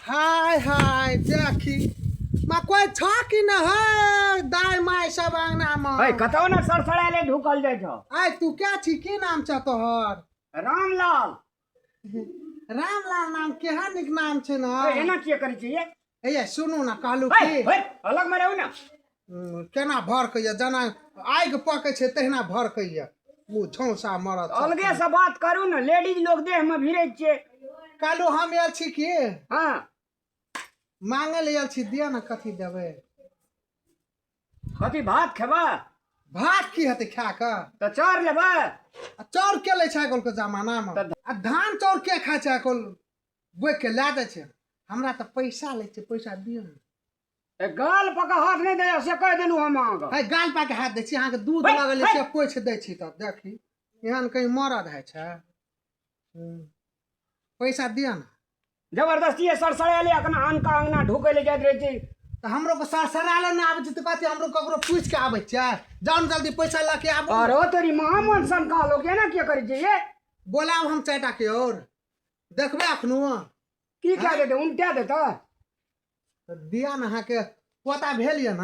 हाय हाय देखी मा कोई छ कि न है दाई माई सब अंगना में है कतौ न सरसराले ढुकल जाय छ। आय तू क्या छी की नाम छ तोहर? रामलाल। रामलाल नाम केहन निक नाम छै न। एना किया करै छी ये? हे सुनू न कहलू है की है अलग में रहू न। केना भर कहिया जना आगि पकै छै तहिना भर कहिया मुँह झौसा मरत अलगे से बात करू न, लेडीज लोग देह में भिड़ै छियै। कहलू हम आयल छी की हां मांगे ले आयल छी, दिया न कथी देबै। कथी भात खेबा? भात की हेतै खा क त चार लेबा। चाउर के लै छै आइकाल्हि के जमाना में आ धान चाउर के खाइ छै आइकाल्हि बोइ के ला दै छै। हमरा त पैसा लै छै, पैसा दियौ न। ए गाल पका हाथ नहीं दे से कह देलू हम अहाँके। है गाल पाके हाथ दै छी, अहाँके दूध लगल से पोछि दै छी तब देखी एहन कहीं मरद है छै। पैसा दिया न। जबरदस्ती सरसराले अखना अनका अंगना ढुकै ले जाइत रहै छी। तो हमरो को सरसराले ना आबै छै त कथी हमरो ककरो पूछ के आबै छै? जान जल्दी पैसा ला के आबो। अरे तोरी महामन सन का लोग एना किया करै छै ये? बोलाब हम चारिटा के और देखबै अखनो की कह देते उनटा देता। दिया न अहाँके पोता भेल ये न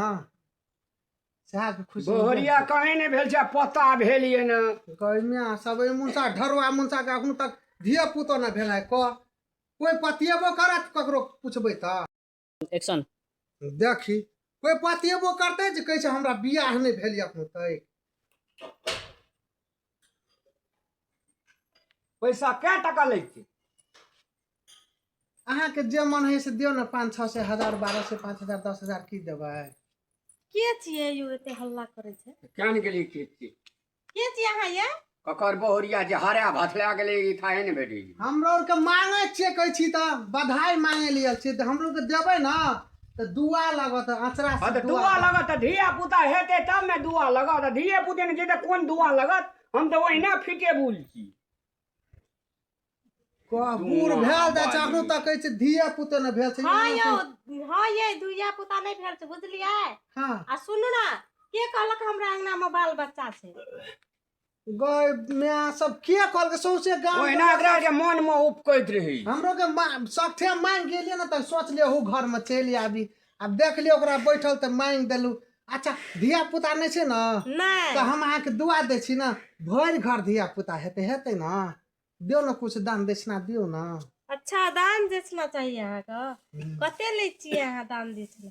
साहब के खुशी बोहरिया कहीं नहीं भेल छै, पता भेल ये न। कहिया सब मुंसा ढरवा मुंसा के अखनो तक धिया पुतो न भेल है कोई पतियेबो करत ककरो पूछबै त एक्शन देखी कोई पतियेबो करतै जे कहै छै हमरा बियाह नहीं भेल ये अखनो तक। पैसा क्या टका लै छी? अहाँके जे मन है से दियो न, 500 से 1000 12 से 5000 10,000 की देबै? के छियै यौ एते हल्ला करे छै? क्या नहीं गेली खेत छी? के छियै अहाँ ये? ककर बोहरिया जे हरा भथला गेले ई खाए नहीं भेटी। हमरो और के मांगे छियै कहै छी त बधाई मांगे लियल छियै त हमरो के देबै न त दुआ लगत अचरा हां से तो दुआ लगत त धिया पुता हेते तब ने दुआ लगत। धिया पुते ने जेते कोन दुआ लगत? हम तो ओहिना फिटे बुल छी। बूढ़ भेल जाइ छै अखनो तक कहै छै धिया पुते न भेल छै। हां यौ हां ये दुइया पुता नहीं भेल छै बुझलियै। हां आ सुनू ना के कहलक हमरा अंगना में बाल बच्चा छै? गय मैं सब के कहल के सौसे गांव ओहिना एकरा के मन में उपकैत रही। हमरो के सठे मांग गेलिए न त सोच लियो हु घर में चली आबी। अब देख लियो ओकरा बैठल त मांग देलू। अच्छा धिया पुता नहीं छै न नहीं त हम अहाँ के दुआ दै छी न, भरि घर धिया पुता हेते हेते न। दियो न कुछ दान दक्षिणा दियो न। अच्छा दान दक्षिणा चाहिए अहाँ के? कते ले छियै अहाँ दान दक्षिणा?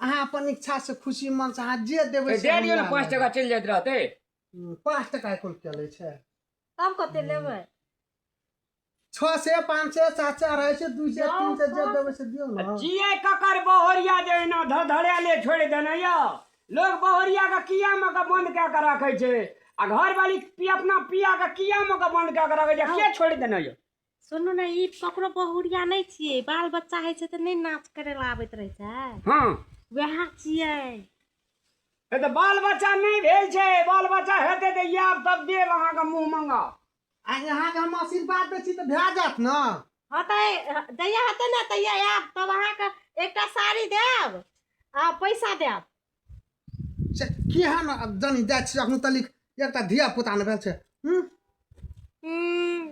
अहाँ अपन इच्छा से खुशी मन से अहाँ जे देबै से दे दियो न 5 टका चल जात रहते। 5 टका कुल के लै छै। तब कते लेबै? 6 से 5 से 7 से रहे छै 2 से 3 से जे देबै से दियो न। जिए ककर बोहरिया जे ना धड़धड़ेले छोड़ देना या लोग बोहरिया का किया में का बंद क्या कर रखे छे आ घर वाली अपना पिया का किया में का बंद क्या कर रखे छे के छोड़ देना या? सुनू ना ई ककरो बहुरिया नहीं छियै, बाल बच्चा है छै त नहीं नाच करे ला आबैत रहे छै। हां वह छियै। ए त बाल बच्चा नहीं भेल छे, बाल बच्चा हेते त या तब देब अहाँ का मुंह मंगा। आ यहाँ के हम आशीर्वाद दै छी त भए जात न। हाँ तो जहिया हेतै ने तहिया आयब तब अहाँके एकटा साड़ी देब आ पैसा देब। से केहन जनी जाइ छी अखनो तलिक एकटा धिया पुता न भेल छै।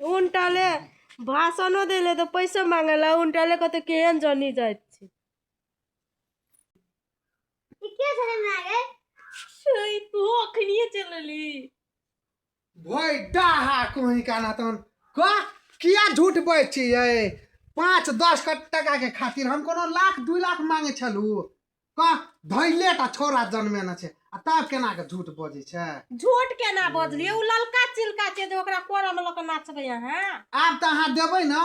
उनटाले भाषणो देले तो पैसा मांगेला उनटाले कते केहन जनी जाइत छै। ई के छले ना गे? सही तू अखनिए चलली। भई डाहा कोही काना तन का किया झूठ बोल छी ये? 5-10 टका के खातिर हम कोनो लाख 2 लाख मांगे छलू का धैले टा छोरा जन्मे न छै आ तब केना के झूठ बोझै छै? झूठ केना बजलिए? उ ललका चिलका छै जे ओकरा कोरा में लक नाचबै अहाँ। आब त अहाँ देबै न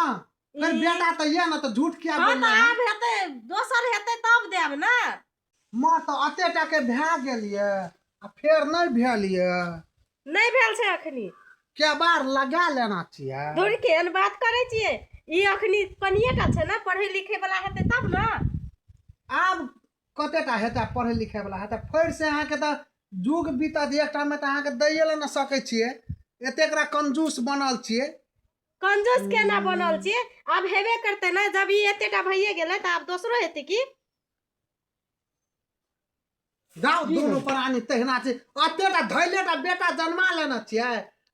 फिर बेटा त ये न त झूठ किया हां बोलना तो है? आब हेतै दोसर हेतै तब देब ना। मां त अते टा के भए गेल ये आ फेर नहीं भेल ये। नहीं भेल छै अखनी। के बार लगा लेना चाहिए। दूर केहन बात करे छिए? ई अखनी कनिएटा छै ना, पढ़े लिखे वाला हेतै तब ना। आब कतेटा हेता पढ़े लिखे वाला हेता फेर से अहाँ के त जुग बीतत एकटा में त अहाँ के दैये ल न सकै छिए। एतेकरा कंजूस बनल छिए। कंजूस केना बनल छिए? अब हेबे करते ना, जब ई एतेटा भइए गेलै त आब दोसरो हेतै की? गाँव दोनों प्राणी तहिना छै। अतेटा धैलेटा बेटा जन्मा लेना छिए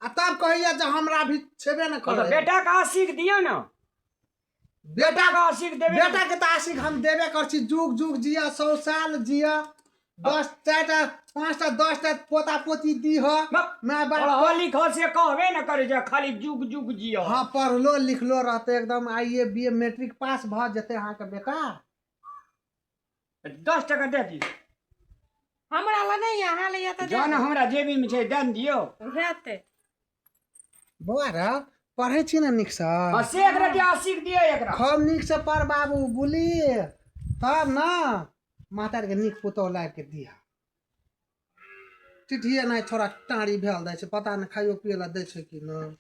आ तब कहिए जे हमरा भी छेबे न करे। बेटा का आशिक दिया ना। बेटा का आशिक देवे बेटा के तो आशिक हम देवे कर छी, जुग जुग जिया, 100 साल जिया, 10 4टा 5टा 10टा पोता पोती दी हो, मैं बाप पढ़ो लिखो से कहबे न करे जे खाली जुग जुग जियो। हाँ पढ़लो लिखलो रहते एकदम, आइए बीए मैट्रिक पास भ जते अहाँ के बेटा। 10 टका दे दी हमरा ला नहीं यहाँ ले तो जौन हमरा जेबी में छै दन दियो। हेते बौआ रे पढ़े छी ना नीक से, हां से एकरा के आशिक दियो एकरा। खूब नीक से पढ़ बाबू बुली, तब ना मातार के नीक पुतौ लाग के दिया। चिट्ठिए नहीं छोरा टाड़ी भेल दै छै, पता नहीं खाइयो पिए ला दै छै कि न।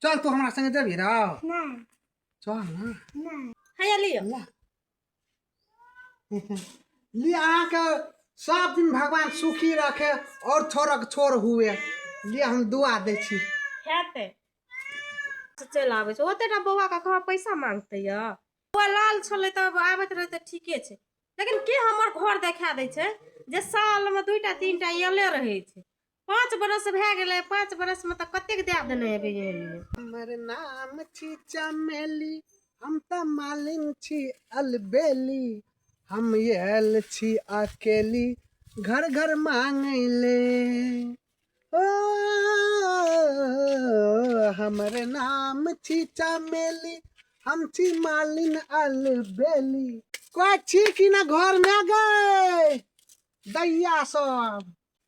चल तू हमरा संगे जेबी रे, नहीं चल ना नहीं हैया लियो ला लिए अहाँ के सब दिन भगवान सुखी रखे और छोरक छोर हुए, लिए हम दुआ दै छी। हेते चल आबै छै ओतेटा बौआ का घर पैसा मांगते य, बौआ लाल छले तब आबैत रहे त ठीके छै, लेकिन के हमर घर देखा दै छै जे साल में 2टा 3टा एले रहे छै। 5 बरस भए गेलै, 5 बरस में त कतेक दे देने हेबै ये। हमर नाम छी चमेली, हम त मालिन छी अलबेली, हम आयल छी अकेली घर घर मांगले। ओ हमर नाम छी चमेली, हम छी मालिन अलबेली। कोई छी कि ना घर में गए दैया सब,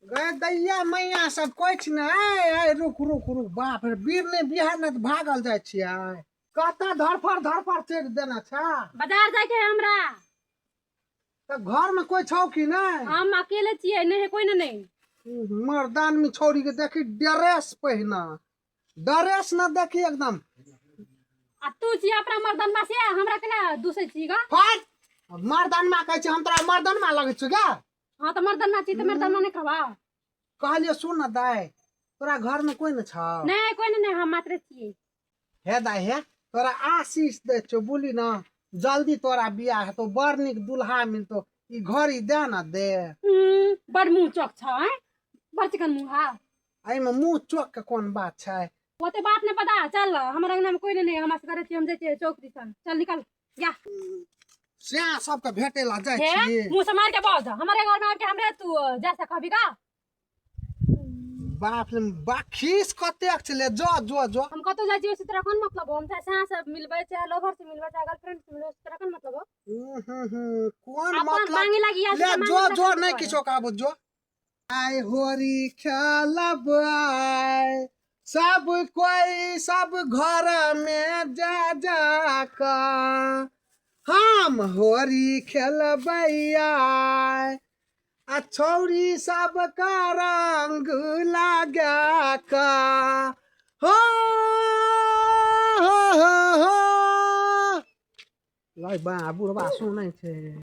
गए दैया मैया सब कोई छी ना। ए रुक रुक रुक, बाप रे बीर ने बिहार ने भागल जाय छियै, कता धरफर चढ़ देना छा। बाजार जाय के है हमरा, त घर में कोई छौ कि नहीं? हम अकेले छियै, नहीं है कोई ना नहीं। मर्दान में छोड़ी के देखी ड्रेस पहना, ड्रेस ना देखी एकदम आ तू छी अपना मर्दन में से हमरा केला दूसरे छी गा। फट मर्दान में कहै छै हम तोरा मर्दान में लगै छ क्या? हां त मर्दन में छी त मर्दन में नहीं कहबा। कहलिए सुन ना दाई, तोरा घर में कोई न छ? नहीं कोई ना नहीं, हम मात्र छी। हे दाई हे तोरा आशीष दे छो, बोली ना जल्दी तोरा बियाह हेतो, बड़ निक दुल्हा मिलतो, ई घड़ी दे ना दे। बड़ मुंह चौक छ हैं, बड़ चिकन मुंह हा। आई में मुंह चौक के कोन बात छै? ओते बात नहीं पता, चल हमरा अंगना में कोई नहीं, हम करे छी, हम जाय छी चौक दिसन, चल निकल जा। से सब के भेटे ला जाय हे छी, मुंह से मार के बाज, हमारे घर में आके हमरे तू जैसा कहबी का। बाप रे बाखीस कतेक चले, जो जो जो हम कतो जाय छी उसी तरह कोन मतलब हो, हम चाहे से मिलबे चाहे लोभर से मिलबे चाहे गर्लफ्रेंड से मिलबे, उसी तरह कोन मतलब हो। कोन अपन मतलब मांगे लगी आज ले के जो मांगे जो लगी नहीं करे। किछो कहबो जो। आई होरी खेलब आय सब कोई सब घर में जा जा का, हम होरी खेलबै आय आ छौरी सब का रंग लगा का। हो हो हो लाई बा बुढ़वा सुनै छै।